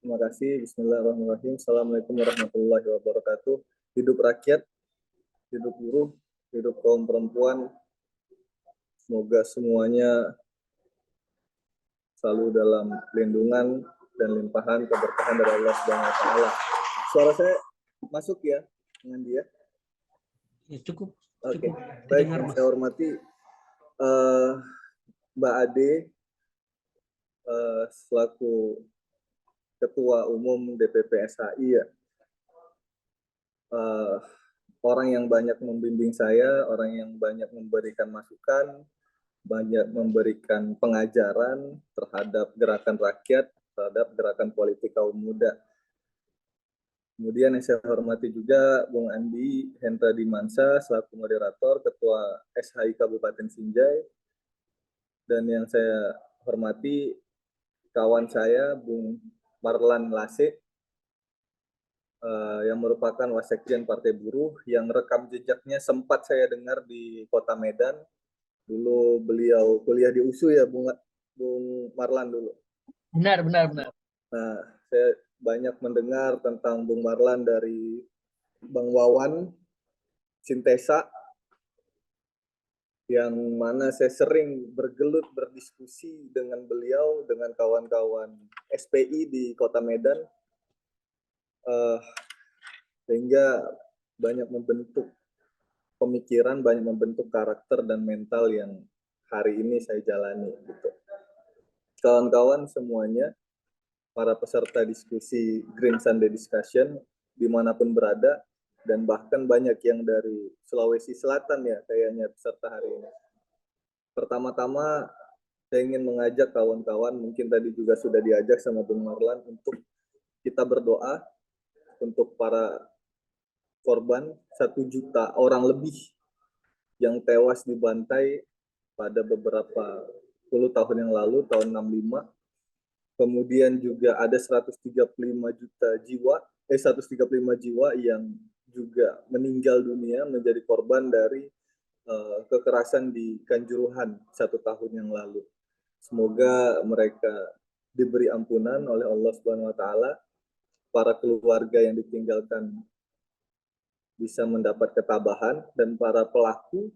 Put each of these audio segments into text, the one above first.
Terima kasih. Bismillahirrahmanirrahim. Assalamualaikum warahmatullahi wabarakatuh. Hidup rakyat, hidup buruh, hidup kaum perempuan. Semoga semuanya selalu dalam lindungan dan limpahan keberkahan dari Allah Subhanahu wa taala. Suara saya masuk ya dengan dia? Ya, cukup. Oke. Baik, yang saya hormati Mbak Ade selaku Ketua Umum DPP SHI ya. Orang yang banyak membimbing saya, orang yang banyak memberikan masukan, banyak memberikan pengajaran terhadap gerakan rakyat, terhadap gerakan politik kaum muda. Kemudian yang saya hormati juga Bung Andi Hendra Dimansa selaku moderator Ketua SHI Kabupaten Sinjai, dan yang saya hormati kawan saya Bung Marlan Lase yang merupakan Wasekjen Partai Buruh yang rekam jejaknya sempat saya dengar di Kota Medan. Dulu beliau kuliah di USU ya, Bung Marlan dulu. Benar. Nah, saya banyak mendengar tentang Bung Marlan dari Bang Wawan Sintesa, yang mana saya sering bergelut berdiskusi dengan beliau, dengan kawan-kawan SPI di Kota Medan, sehingga banyak membentuk pemikiran, banyak membentuk karakter dan mental yang hari ini saya jalani gitu. Kawan-kawan semuanya, para peserta diskusi Green Sunday Discussion dimanapun berada, dan bahkan banyak yang dari Sulawesi Selatan ya kayaknya peserta hari ini. Pertama-tama saya ingin mengajak kawan-kawan, mungkin tadi juga sudah diajak sama Bung Marlan, untuk kita berdoa untuk para korban 1 juta orang lebih yang tewas dibantai pada beberapa puluh tahun yang lalu, tahun 65. Kemudian juga ada 135 jiwa yang juga meninggal dunia menjadi korban dari kekerasan di Kanjuruhan 1 tahun yang lalu. Semoga mereka diberi ampunan oleh Allah Subhanahu wa taala. Para keluarga yang ditinggalkan bisa mendapat ketabahan, dan para pelaku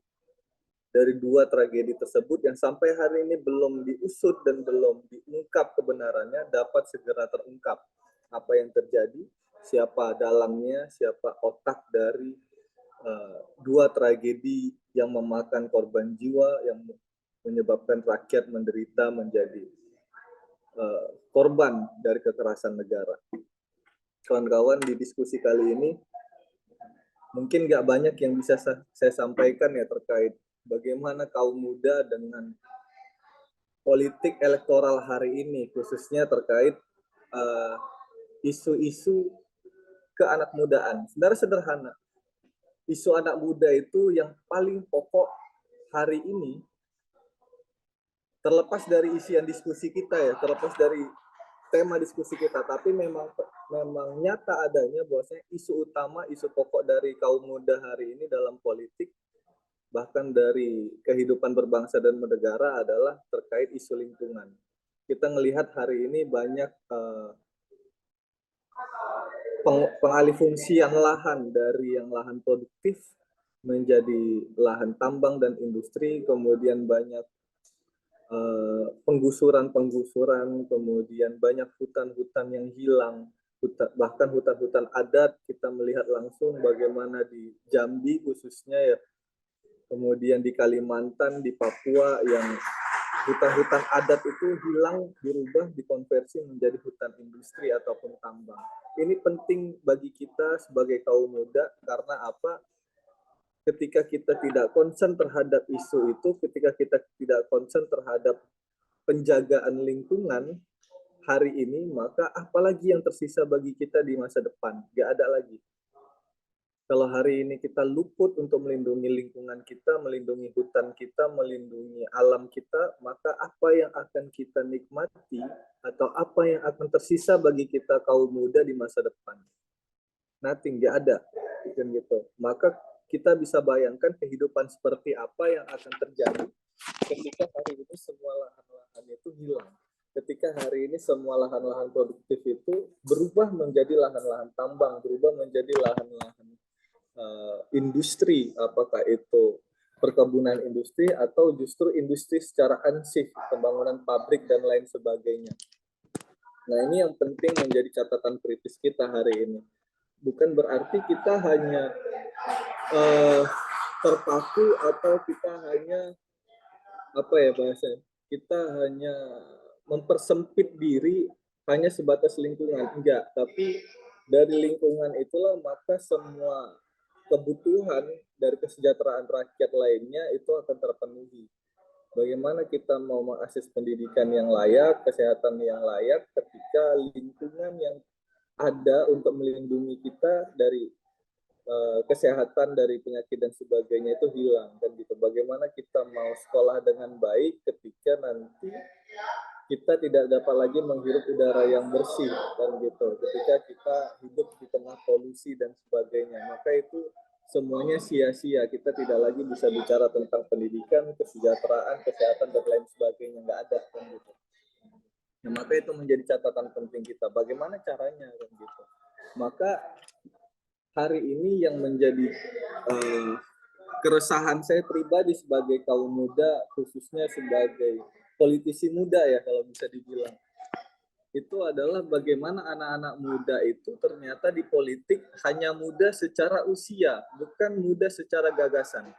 dari 2 tragedi tersebut yang sampai hari ini belum diusut dan belum diungkap kebenarannya dapat segera terungkap apa yang terjadi, siapa dalangnya, siapa otak dari 2 tragedi yang memakan korban jiwa, yang menyebabkan rakyat menderita menjadi korban dari kekerasan negara. Kawan-kawan, di diskusi kali ini mungkin nggak banyak yang bisa saya sampaikan ya terkait bagaimana kaum muda dengan politik elektoral hari ini, khususnya terkait isu-isu keanakmudaan. Sebenarnya sederhana. Isu anak muda itu yang paling pokok hari ini, terlepas dari isian diskusi kita ya, terlepas dari tema diskusi kita, tapi memang nyata adanya bahwasanya isu utama, isu pokok dari kaum muda hari ini dalam politik, bahkan dari kehidupan berbangsa dan bernegara, adalah terkait isu lingkungan. Kita melihat hari ini banyak pengalihfungsian lahan dari yang lahan produktif menjadi lahan tambang dan industri, kemudian banyak penggusuran, kemudian banyak hutan-hutan yang hilang, bahkan hutan-hutan adat kita melihat langsung bagaimana di Jambi khususnya ya, kemudian di Kalimantan, di Papua, yang hutan-hutan adat itu hilang, dirubah, dikonversi menjadi hutan industri ataupun tambang. Ini penting bagi kita sebagai kaum muda, karena apa? Ketika kita tidak concern terhadap isu itu, ketika kita tidak concern terhadap penjagaan lingkungan hari ini, maka apalagi yang tersisa bagi kita di masa depan? Gak ada lagi. Kalau hari ini kita luput untuk melindungi lingkungan kita, melindungi hutan kita, melindungi alam kita, maka apa yang akan kita nikmati atau apa yang akan tersisa bagi kita kaum muda di masa depan? Nothing, gak ada. Gitu. Maka kita bisa bayangkan kehidupan seperti apa yang akan terjadi ketika hari ini semua lahan-lahan itu hilang. Ketika hari ini semua lahan-lahan produktif itu berubah menjadi lahan-lahan tambang, berubah menjadi lahan-lahan industri, apakah itu perkebunan industri atau justru industri secara ansih, pembangunan pabrik dan lain sebagainya. Nah, ini yang penting menjadi catatan kritis kita hari ini. Bukan berarti kita hanya terpaku atau kita hanya apa ya bahasanya, kita hanya mempersempit diri hanya sebatas lingkungan, enggak, tapi dari lingkungan itulah maka semua kebutuhan dari kesejahteraan rakyat lainnya itu akan terpenuhi. Bagaimana kita mau mengakses pendidikan yang layak, kesehatan yang layak ketika lingkungan yang ada untuk melindungi kita dari kesehatan, dari penyakit dan sebagainya itu hilang, dan gitu. Bagaimana kita mau sekolah dengan baik ketika nanti kita tidak dapat lagi menghirup udara yang bersih, dan gitu. Ketika kita hidup di tengah polusi dan sebagainya, maka itu semuanya sia-sia. Kita tidak lagi bisa bicara tentang pendidikan, kesejahteraan, kesehatan dan lain sebagainya, nggak ada, kan gitu. Nah, maka itu menjadi catatan penting kita. Bagaimana caranya, kan gitu. Maka hari ini yang menjadi keresahan saya pribadi sebagai kaum muda, khususnya sebagai politisi muda ya kalau bisa dibilang, itu adalah bagaimana anak-anak muda itu ternyata di politik hanya muda secara usia, bukan muda secara gagasan.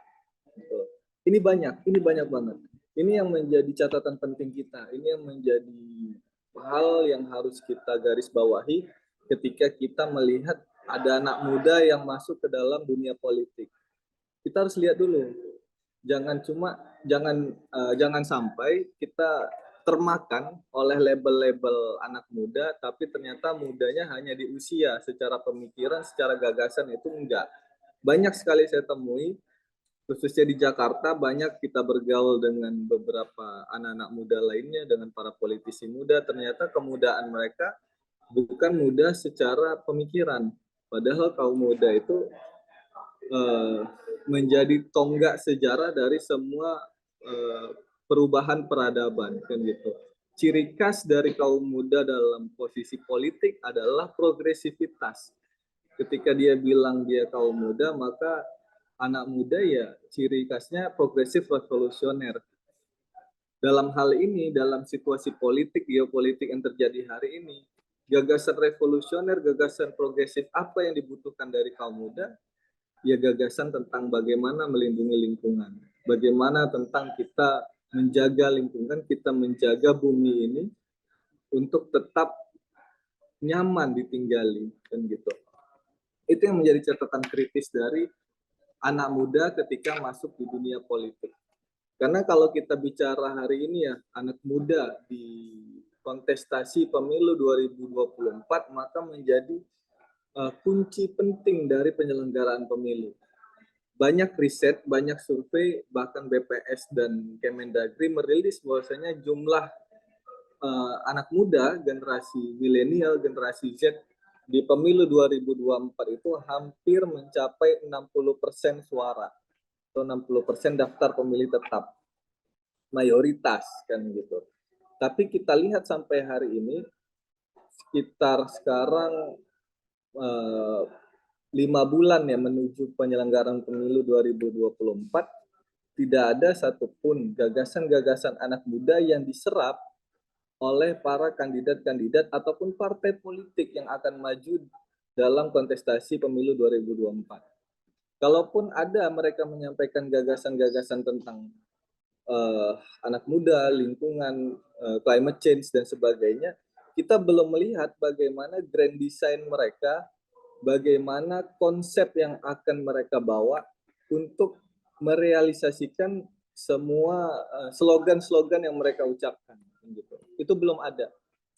Ini banyak banget. Ini yang menjadi catatan penting kita. Ini yang menjadi hal yang harus kita garis bawahi ketika kita melihat ada anak muda yang masuk ke dalam dunia politik. Kita harus lihat dulu, jangan sampai kita termakan oleh label-label anak muda, tapi ternyata mudanya hanya di usia, secara pemikiran, secara gagasan itu enggak. Banyak sekali saya temui, khususnya di Jakarta, banyak kita bergaul dengan beberapa anak-anak muda lainnya, dengan para politisi muda, ternyata kemudaan mereka bukan muda secara pemikiran. Padahal kaum muda itu menjadi tonggak sejarah dari semua perubahan peradaban, kan gitu. Ciri khas dari kaum muda dalam posisi politik adalah progresivitas. Ketika dia bilang dia kaum muda, maka anak muda ya ciri khasnya progresif revolusioner. Dalam hal ini, dalam situasi politik, geopolitik yang terjadi hari ini, gagasan revolusioner, gagasan progresif apa yang dibutuhkan dari kaum muda? Ya gagasan tentang bagaimana melindungi lingkungan, bagaimana tentang kita menjaga lingkungan, kita menjaga bumi ini untuk tetap nyaman ditinggali, kan gitu. Itu yang menjadi catatan kritis dari anak muda ketika masuk di dunia politik. Karena kalau kita bicara hari ini ya, anak muda di kontestasi pemilu 2024 maka menjadi kunci penting dari penyelenggaraan pemilu. Banyak riset, banyak survei, bahkan BPS dan Kemendagri merilis bahwasanya jumlah anak muda, generasi milenial, generasi Z di pemilu 2024 itu hampir mencapai 60% suara atau 60% daftar pemilih tetap. Mayoritas, kan gitu. Tapi kita lihat sampai hari ini, sekitar sekarang 5 bulan ya menuju penyelenggaraan pemilu 2024, tidak ada satupun gagasan-gagasan anak muda yang diserap oleh para kandidat-kandidat ataupun partai politik yang akan maju dalam kontestasi pemilu 2024. Kalaupun ada mereka menyampaikan gagasan-gagasan tentang anak muda, lingkungan, climate change dan sebagainya, kita belum melihat bagaimana grand design mereka, bagaimana konsep yang akan mereka bawa untuk merealisasikan semua slogan-slogan yang mereka ucapkan. Gitu. Itu belum ada.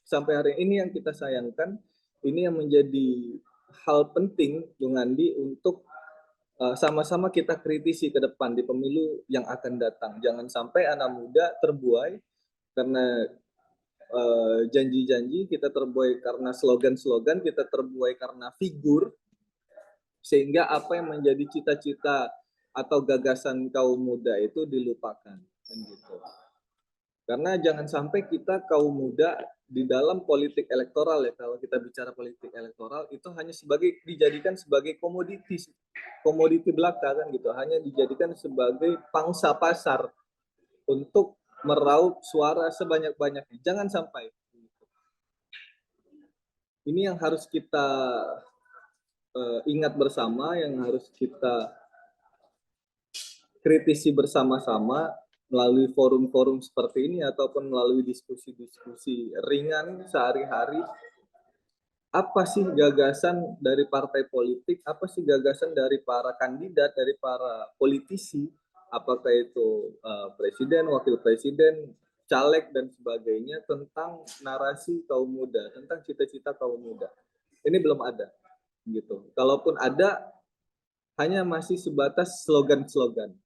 Sampai hari ini yang kita sayangkan, ini yang menjadi hal penting, Bung Andi, untuk sama-sama kita kritisi ke depan di pemilu yang akan datang. Jangan sampai anak muda terbuai karena janji-janji, kita terbuai karena slogan-slogan, kita terbuai karena figur, sehingga apa yang menjadi cita-cita atau gagasan kaum muda itu dilupakan, kan gitu. Karena jangan sampai kita kaum muda di dalam politik elektoral ya, kalau kita bicara politik elektoral itu hanya dijadikan sebagai komoditi belaka kan gitu, hanya dijadikan sebagai pangsa pasar untuk meraup suara sebanyak-banyaknya. Jangan sampai. Ini yang harus kita ingat bersama, yang harus kita kritisi bersama-sama melalui forum-forum seperti ini ataupun melalui diskusi-diskusi ringan sehari-hari. Apa sih gagasan dari partai politik, apa sih gagasan dari para kandidat, dari para politisi, apakah itu presiden, wakil presiden, caleg dan sebagainya tentang narasi kaum muda, tentang cita-cita kaum muda. Ini belum ada gitu. Kalaupun ada hanya masih sebatas slogan-slogan.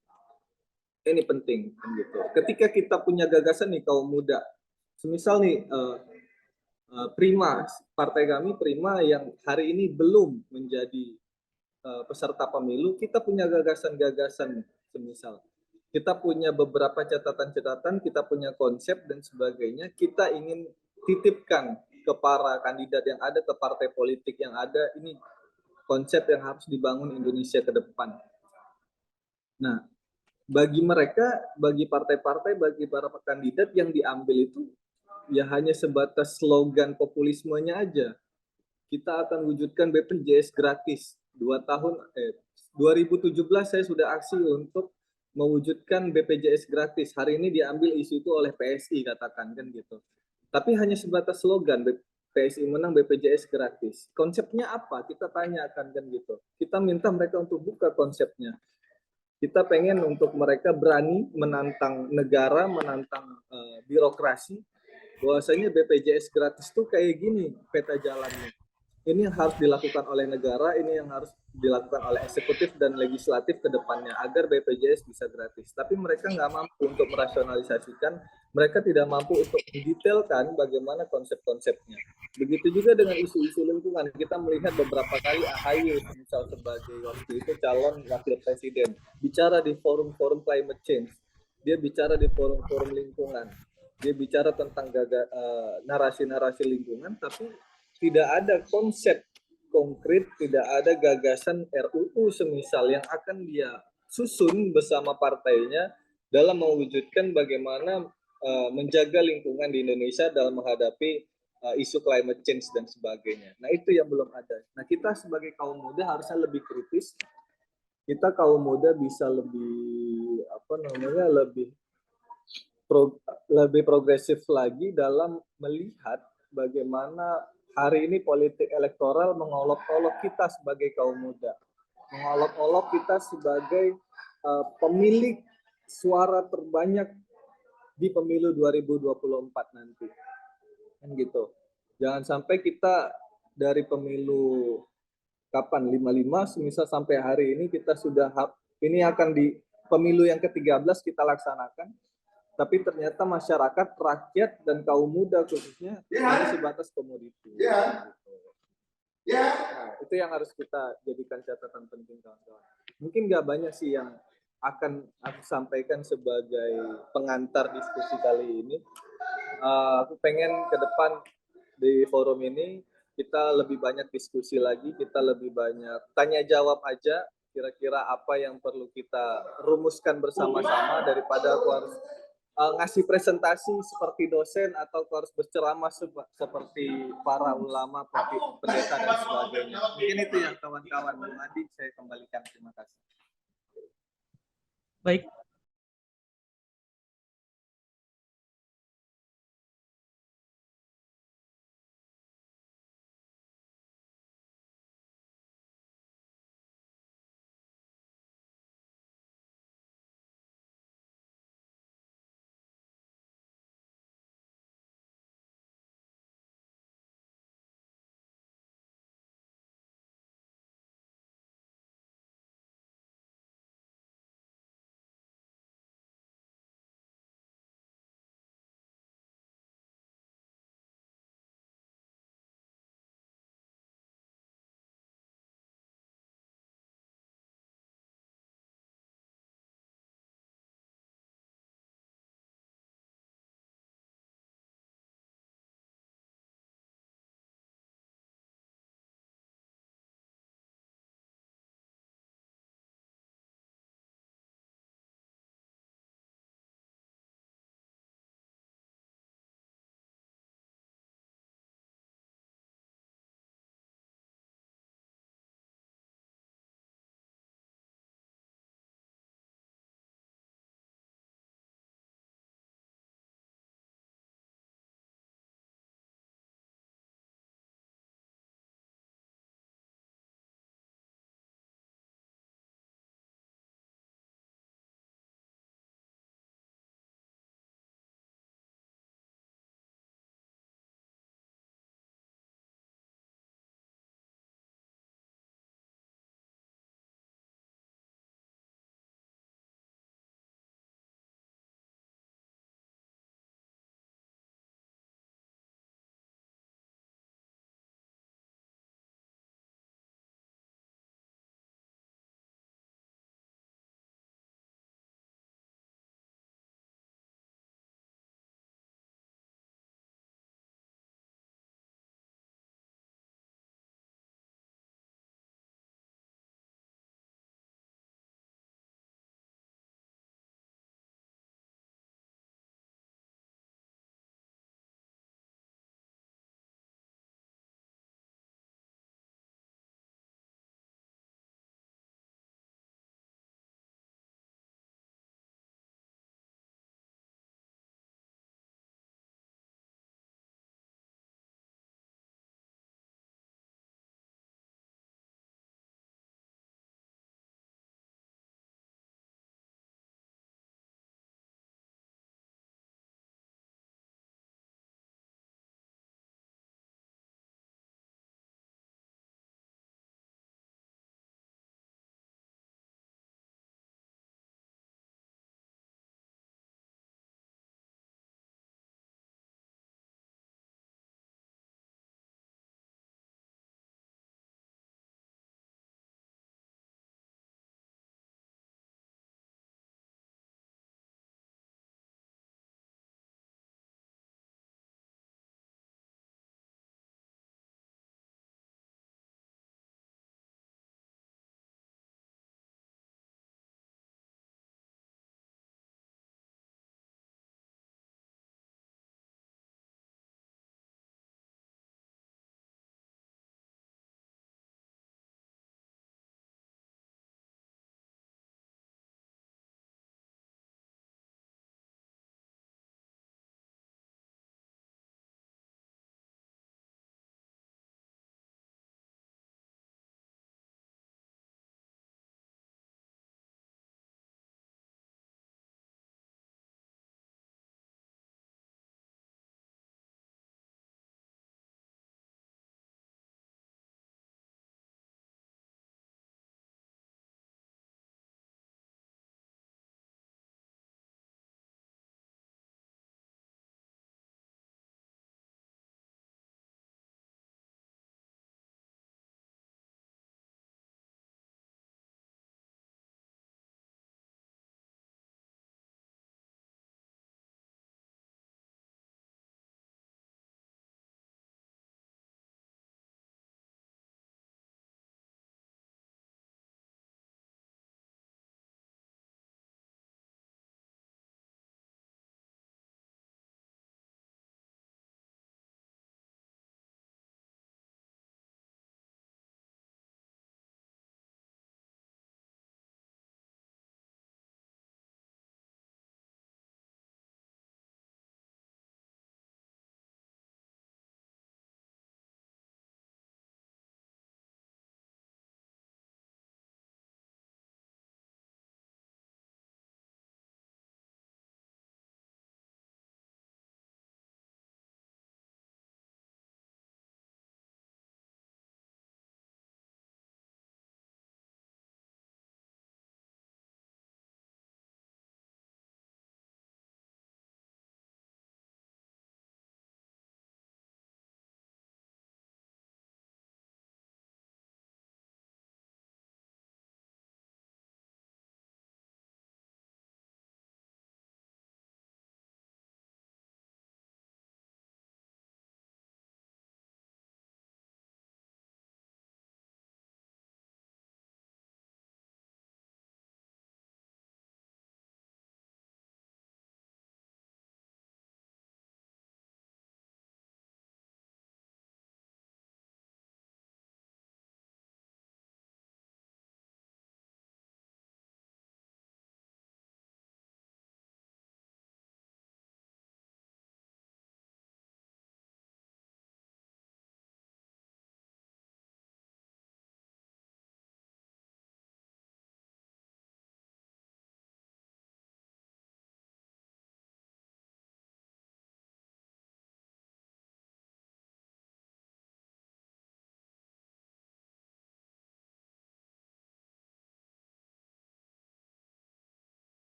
Ini penting gitu. Ketika kita punya gagasan nih kaum muda, semisal nih Prima, partai kami Prima yang hari ini belum menjadi peserta pemilu, kita punya gagasan-gagasan semisal. Kita punya beberapa catatan-catatan, kita punya konsep dan sebagainya, kita ingin titipkan ke para kandidat yang ada, ke partai politik yang ada, ini konsep yang harus dibangun Indonesia ke depan. Nah, bagi mereka, bagi partai-partai, bagi para kandidat yang diambil itu ya hanya sebatas slogan populismenya aja. Kita akan wujudkan BPJS gratis 2017 saya sudah aksi untuk mewujudkan BPJS gratis. Hari ini diambil isu itu oleh PSI katakan kan gitu. Tapi hanya sebatas slogan PSI menang BPJS gratis. Konsepnya apa? Kita tanyakan kan gitu. Kita minta mereka untuk buka konsepnya. Kita pengen untuk mereka berani menantang negara, menantang birokrasi, bahwasanya BPJS gratis tuh kayak gini peta jalannya. Ini yang harus dilakukan oleh negara, ini yang harus dilakukan oleh eksekutif dan legislatif ke depannya agar BPJS bisa gratis. Tapi mereka nggak mampu untuk merasionalisasikan, mereka tidak mampu untuk mendetailkan bagaimana konsep-konsepnya. Begitu juga dengan isu-isu lingkungan. Kita melihat beberapa kali AHY misal sebagai waktu itu calon wakil presiden bicara di forum-forum climate change, dia bicara di forum-forum lingkungan, dia bicara tentang narasi-narasi lingkungan, tapi tidak ada konsep konkret, tidak ada gagasan RUU semisal yang akan dia susun bersama partainya dalam mewujudkan bagaimana menjaga lingkungan di Indonesia dalam menghadapi isu climate change dan sebagainya. Nah, itu yang belum ada. Nah, kita sebagai kaum muda harusnya lebih kritis. Kita kaum muda bisa lebih lebih progresif lagi dalam melihat bagaimana hari ini politik elektoral mengolok-olok kita sebagai kaum muda, mengolok-olok kita sebagai pemilik suara terbanyak di pemilu 2024 nanti, kan gitu. Jangan sampai kita dari pemilu kapan 55, semisal sampai hari ini kita sudah ini akan di pemilu yang ke-13 kita laksanakan. Tapi ternyata masyarakat, rakyat, dan kaum muda khususnya hanya sebatas komoditi. Nah, itu yang harus kita jadikan catatan penting, kawan-kawan. Mungkin nggak banyak sih yang akan aku sampaikan sebagai pengantar diskusi kali ini. Aku pengen ke depan di forum ini kita lebih banyak diskusi lagi, kita lebih banyak tanya jawab aja, kira-kira apa yang perlu kita rumuskan bersama-sama daripada aku harus ngasih presentasi seperti dosen atau harus berceramah seperti para ulama, pendeta dan sebagainya. Mungkin itu yang kawan-kawan. Bung Adi, saya kembalikan. Terima kasih. Baik,